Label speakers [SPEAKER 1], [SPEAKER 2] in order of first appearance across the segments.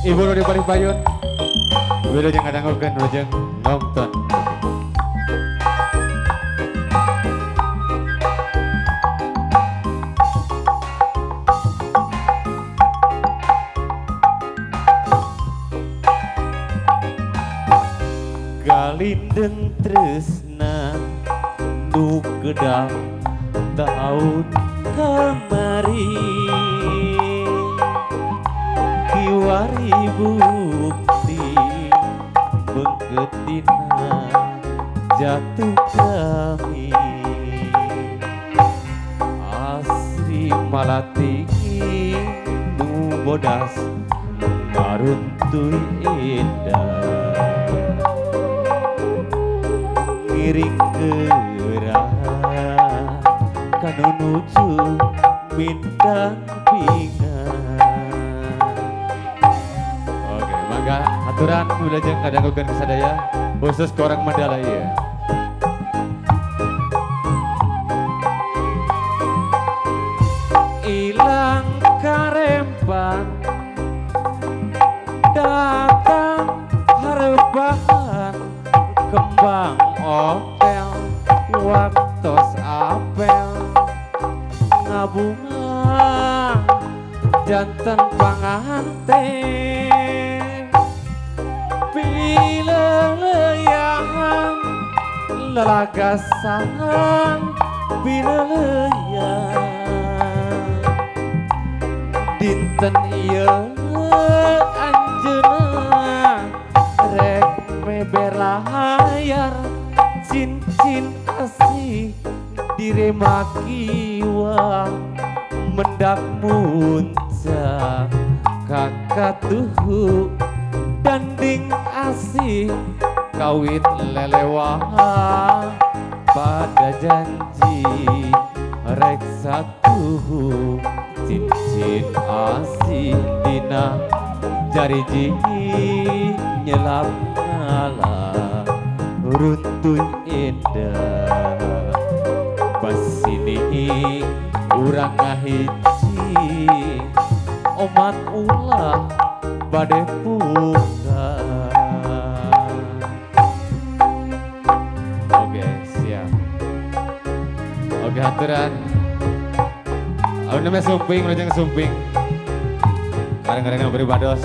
[SPEAKER 1] Ibu Nuri Paling Payun, wilujeng ngadanggukeun wilujeng nonton. Galindeng tresna nu gedang tahun kamari kiwari bukti bengketina jatuh kami asri malati nu bodas maruntuy indah ngiring gerah kanu nuju bintang pingan. Oke, mangga aturan wilujeng ngadanggukeun kasadaya khusus ke orang Mandalaya. Ilang karempan datang harebahan kembang opel waktos apel ngabunga janten panganten pileleyan lelagasan pileleyan dinten ieu anjeunna rek meber layar cincin asih diremakiwa mendak muncak kakatuhu danding asih kawit lelewah pada janji rek satu cincin asih dina jariji nyelap ngalah runtuy indah pas ini urang ngahiji omat ulah bade buka. Oke siap. Oke haturan namanya sumping wilujeng sumping kadang-kadang beri bados.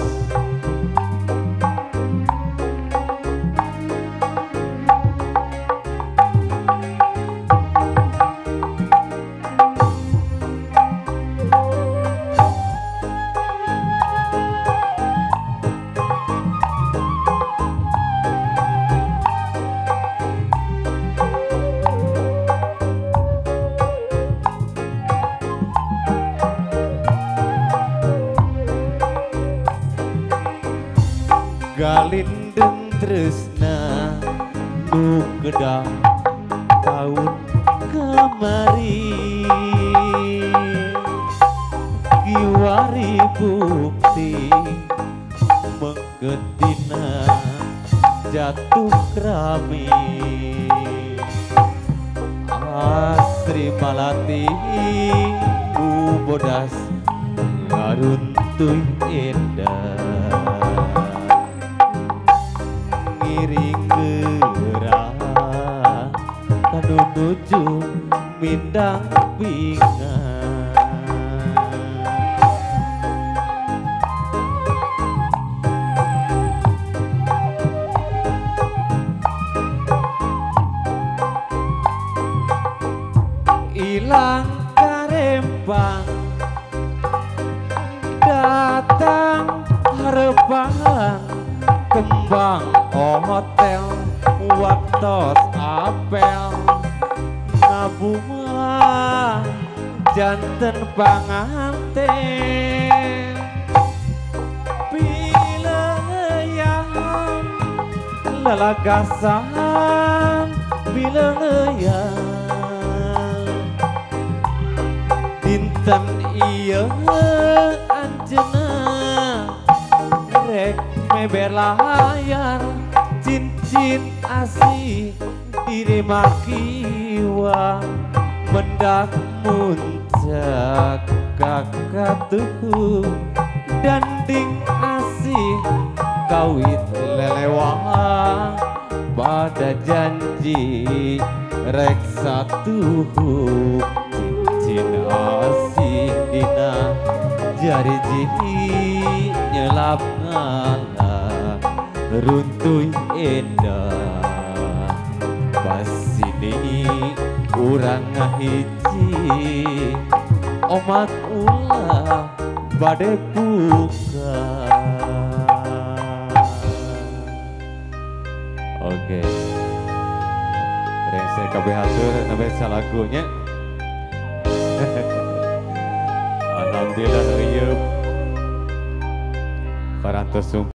[SPEAKER 1] Galindeng tresna nu gedang tahun kemari kiwari bukti mengketina jatuh krami asri malati bodas ngaruntuy indah ngiring gerah kanu nuju mindang pingan. Ilang karempang datang harepan kembang hotel waktos apel ngabunga janten panganten pileleyan lelagasan pileleyan dinten ieu anjeunna rek meber layar cincin asih diremakiwa mendak muncak kakatuhu danding asih kawit lelewah pada janji rek satu cincin asih dina jari nyelap ngalah runtuh endah pas ini urang ngahiji omat ulah bade buka. Oke, reng saya kabeh hatur nabe salagunya. Alhamdulillah ieu parantos